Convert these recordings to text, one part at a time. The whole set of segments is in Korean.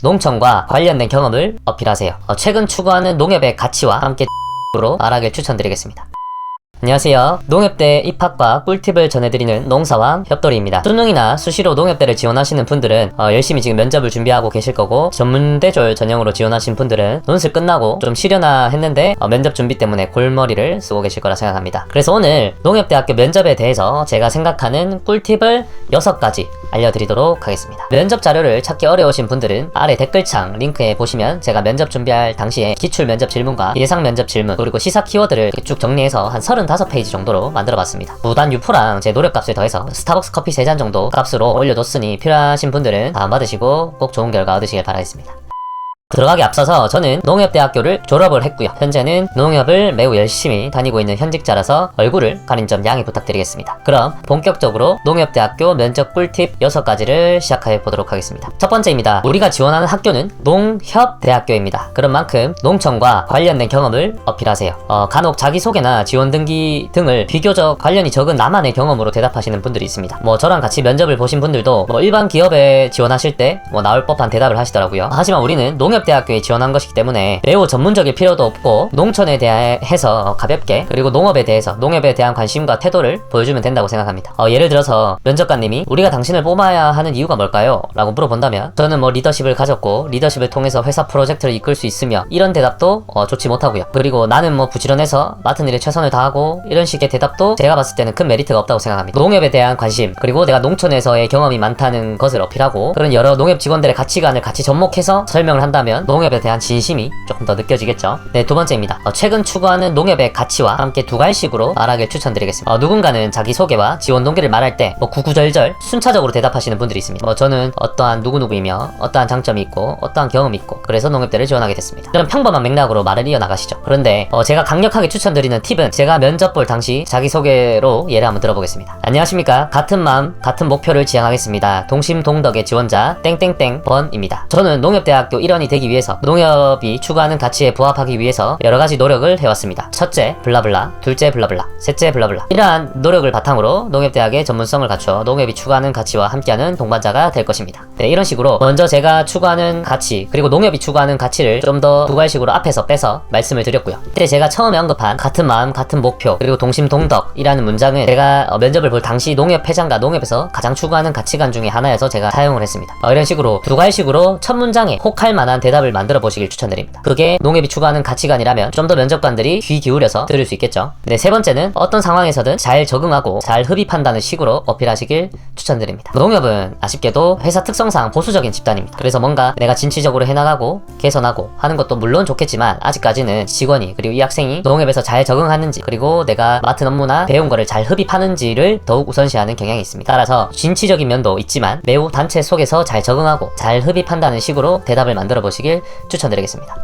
농촌과 관련된 경험을 어필하세요. 최근 추구하는 농협의 가치와 함께 으로 알아길 추천드리겠습니다. 안녕하세요. 농협대 입학과 꿀팁을 전해드리는 농사왕 협돌이입니다. 수능이나 수시로 농협대를 지원하시는 분들은 열심히 지금 면접을 준비하고 계실 거고, 전문대졸 전형으로 지원하신 분들은 논술 끝나고 좀 쉬려나 했는데 면접 준비 때문에 골머리를 쓰고 계실 거라 생각합니다. 그래서 오늘 농협대학교 면접에 대해서 제가 생각하는 꿀팁을 6가지 알려드리도록 하겠습니다. 면접 자료를 찾기 어려우신 분들은 아래 댓글창 링크에 보시면 제가 면접 준비할 당시에 기출 면접 질문과 예상 면접 질문, 그리고 시사 키워드를 쭉 정리해서 한 35페이지 정도로 만들어봤습니다. 무단 유포랑 제 노력값을 더해서 스타벅스 커피 3잔 정도 값으로 올려뒀으니 필요하신 분들은 다운받으시고 꼭 좋은 결과 얻으시길 바라겠습니다. 들어가기 앞서서 저는 농협대학교를 졸업을 했고요. 현재는 농협을 매우 열심히 다니고 있는 현직자라서 얼굴을 가린 점 양해 부탁드리겠습니다. 그럼 본격적으로 농협대학교 면접 꿀팁 6가지를 시작해 보도록 하겠습니다. 첫 번째입니다. 우리가 지원하는 학교는 농협대학교입니다. 그런 만큼 농촌과 관련된 경험을 어필하세요. 간혹 자기소개나 지원등기 등을 비교적 관련이 적은 나만의 경험으로 대답하시는 분들이 있습니다. 저랑 같이 면접을 보신 분들도 일반 기업에 지원하실 때 나올 법한 대답을 하시더라고요. 하지만 우리는 농협대학교에 지원한 것이기 때문에 매우 전문적일 필요도 없고, 농촌에 대해서 가볍게, 그리고 농업에 대한 관심과 태도를 보여주면 된다고 생각합니다. 예를 들어서 면접관님이 우리가 당신을 뽑아야 하는 이유가 뭘까요? 라고 물어본다면 저는 리더십을 가졌고 리더십을 통해서 회사 프로젝트를 이끌 수 있으며, 이런 대답도 좋지 못하고요. 그리고 나는 부지런해서 맡은 일에 최선을 다하고, 이런 식의 대답도 제가 봤을 때는 큰 메리트가 없다고 생각합니다. 농협에 대한 관심, 그리고 내가 농촌에서의 경험이 많다는 것을 어필하고, 그런 여러 농협 직원들의 가치관을 같이 접목해서 설명을 한다면 농협에 대한 진심이 조금 더 느껴지겠죠. 네, 두 번째입니다. 최근 추구하는 농협의 가치와 함께 2가지식으로 말하길 추천드리겠습니다. 누군가는 자기소개와 지원 동기를 말할 때 구구절절 순차적으로 대답하시는 분들이 있습니다. 저는 어떠한 누구누구이며 어떠한 장점이 있고 어떠한 경험이 있고 그래서 농협대를 지원하게 됐습니다. 이런 평범한 맥락으로 말을 이어나가시죠. 그런데 제가 강력하게 추천드리는 팁은, 제가 면접 볼 당시 자기소개로 예를 한번 들어보겠습니다. 안녕하십니까. 같은 마음 같은 목표를 지향하겠습니다. 동심동덕의 지원자 땡땡땡 번입니다. 저는 농협대학교 일원이 되기 위해서, 농협이 추구하는 가치에 부합하기 위해서 여러가지 노력을 해왔습니다. 첫째 블라블라, 둘째 블라블라, 셋째 블라블라. 이러한 노력을 바탕으로 농협대학의 전문성을 갖춰 농협이 추구하는 가치와 함께하는 동반자가 될 것입니다. 네, 이런 식으로 먼저 제가 추구하는 가치, 그리고 농협이 추구하는 가치를 좀 더 2가지식으로 앞에서 빼서 말씀을 드렸고요. 이때 제가 처음에 언급한 같은 마음 같은 목표, 그리고 동심동덕이라는 문장은 제가 면접을 볼 당시 농협 회장과 농협에서 가장 추구하는 가치관 중에 하나여서 제가 사용을 했습니다. 이런 식으로 2가지식으로 첫 문장에 혹할 만한 대답을 만들어 보시길 추천드립니다. 그게 농협이 추구하는 가치관이라면 좀 더 면접관들이 귀 기울여서 들을 수 있겠죠. 네, 세 번째는 어떤 상황에서든 잘 적응하고 잘 흡입한다는 식으로 어필하시길 추천드립니다. 농협은 아쉽게도 회사 특성상 보수적인 집단입니다. 그래서 뭔가 내가 진취적으로 해나가고 개선하고 하는 것도 물론 좋겠지만, 아직까지는 직원이, 그리고 이 학생이 농협에서 잘 적응하는지, 그리고 내가 맡은 업무나 배운 거를 잘 흡입하는지를 더욱 우선시하는 경향이 있습니다. 따라서 진취적인 면도 있지만 매우 단체 속에서 잘 적응하고 잘 흡입한다는 식으로 대답을 만들어 보시길 추천드리겠습니다.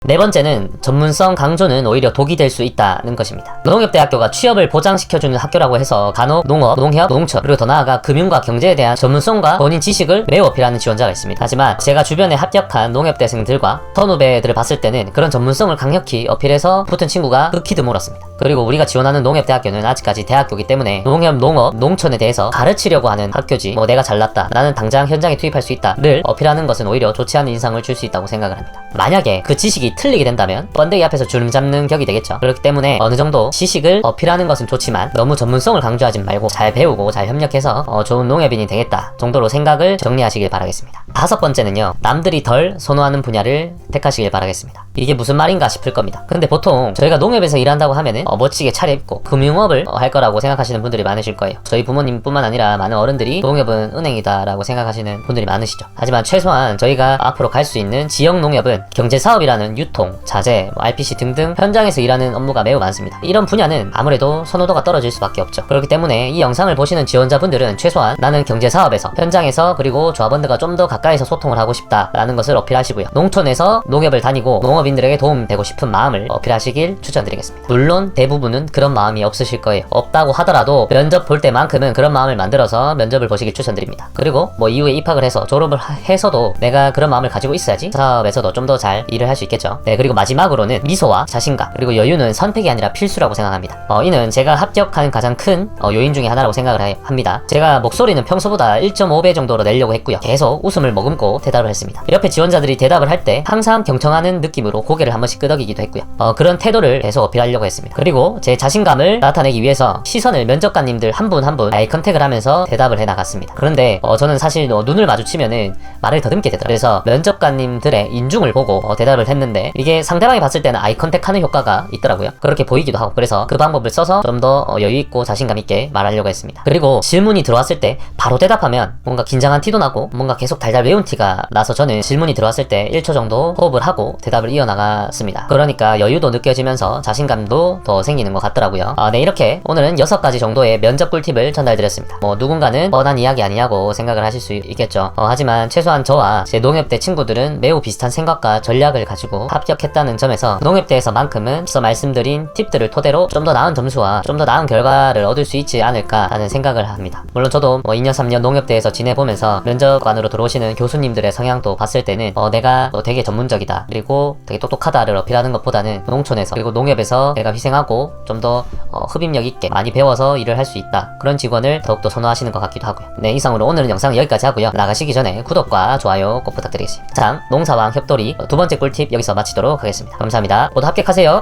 네 번째는 전문성 강조는 오히려 독이 될 수 있다는 것입니다. 농협대학교가 취업을 보장시켜주는 학교라고 해서 간혹 농업, 농협, 농촌, 그리고 더 나아가 금융과 경제에 대한 전문성과 본인 지식을 매우 어필하는 지원자가 있습니다. 하지만 제가 주변에 합격한 농협대생들과 선후배들을 봤을 때는 그런 전문성을 강력히 어필해서 붙은 친구가 극히 드물었습니다. 그리고 우리가 지원하는 농협대학교는 아직까지 대학교이기 때문에 농협, 농업, 농촌에 대해서 가르치려고 하는 학교지, 내가 잘났다, 나는 당장 현장에 투입할 수 있다 를 어필하는 것은 오히려 좋지 않은 인상을 줄 수 있다고 생각을 합니다. 만약에 그 지식이 틀리게 된다면 번데기 앞에서 주름 잡는 격이 되겠죠. 그렇기 때문에 어느 정도 지식을 어필하는 것은 좋지만 너무 전문성을 강조하지 말고 잘 배우고 잘 협력해서 좋은 농협인이 되겠다 정도로 생각을 정리하시길 바라겠습니다. 5번째는요, 남들이 덜 선호하는 분야를 택하시길 바라겠습니다. 이게 무슨 말인가 싶을 겁니다. 근데 보통 저희가 농협에서 일한다고 하면은 멋지게 차려입고 금융업을 할 거라고 생각하시는 분들이 많으실 거예요. 저희 부모님뿐만 아니라 많은 어른들이 농협은 은행이다 라고 생각하시는 분들이 많으시죠. 하지만 최소한 저희가 앞으로 갈 수 있는 지역 농협은 경제사업이라는 유통, 자재, RPC 등등 현장에서 일하는 업무가 매우 많습니다. 이런 분야는 아무래도 선호도가 떨어질 수밖에 없죠. 그렇기 때문에 이 영상을 보시는 지원자분들은 최소한 나는 경제사업에서, 현장에서, 그리고 조합원들과 좀 더 가까이서 소통을 하고 싶다 라는 것을 어필하시고요. 농촌에서 농협을 다니고 농업 농업인들에게 도움되고 싶은 마음을 어필하시길 추천드리겠습니다. 물론 대부분은 그런 마음이 없으실 거예요. 없다고 하더라도 면접 볼 때만큼은 그런 마음을 만들어서 면접을 보시길 추천드립니다. 그리고 뭐 이후에 입학을 해서 졸업을 해서도 내가 그런 마음을 가지고 있어야지 사업에서도 좀 더 잘 일을 할 수 있겠죠. 네, 그리고 마지막으로는 미소와 자신감 그리고 여유는 선택이 아니라 필수라고 생각합니다. 이는 제가 합격한 가장 큰 요인 중에 하나라고 생각을 합니다. 제가 목소리는 평소보다 1.5배 정도로 내려고 했고요. 계속 웃음을 머금고 대답을 했습니다. 옆에 지원자들이 대답을 할 때 항상 경청하는 느낌으로 고개를 한 번씩 끄덕이기도 했고요. 그런 태도를 계속 어필하려고 했습니다. 그리고 제 자신감을 나타내기 위해서 시선을 면접관님들 한 분 한 분 아이 컨택을 하면서 대답을 해 나갔습니다. 그런데 저는 사실 눈을 마주치면은 말을 더듬게 되더라고요. 그래서 면접관님들의 인중을 보고 대답을 했는데 이게 상대방이 봤을 때는 아이 컨택하는 효과가 있더라고요. 그렇게 보이기도 하고 그래서 그 방법을 써서 좀 더 여유있고 자신감 있게 말하려고 했습니다. 그리고 질문이 들어왔을 때 바로 대답하면 뭔가 긴장한 티도 나고 뭔가 계속 달달 외운 티가 나서 저는 질문이 들어왔을 때 1초 정도 호흡을 하고 대답을 이어나갔습니다. 그러니까 여유도 느껴지면서 자신감도 더 생기는 것 같더라고요. 네, 이렇게 오늘은 6가지 정도의 면접 꿀팁을 전달드렸습니다. 뭐 누군가는 뻔한 이야기 아니냐고 생각을 하실 수 있겠죠. 하지만 최소한 저와 제 농협대 친구들은 매우 비슷한 생각과 전략을 가지고 합격했다는 점에서 농협대에서만큼은 앞서 말씀드린 팁들을 토대로 좀 더 나은 점수와 좀 더 나은 결과를 얻을 수 있지 않을까 하는 생각을 합니다. 물론 저도 2년 3년 농협대에서 지내보면서 면접관으로 들어오시는 교수님들의 성향도 봤을 때는 내가 되게 전문적이다 그리고 되게 똑똑하다를 어필하는 것보다는 농촌에서 그리고 농협에서 내가 희생하고 좀 더 흡입력 있게 많이 배워서 일을 할 수 있다 그런 직원을 더욱더 선호하시는 것 같기도 하고요. 네, 이상으로 오늘은 영상 여기까지 하고요. 나가시기 전에 구독과 좋아요 꼭 부탁드리겠습니다. 자, 농사왕 협돌이 2번째 꿀팁 여기서 마치도록 하겠습니다. 감사합니다. 모두 합격하세요.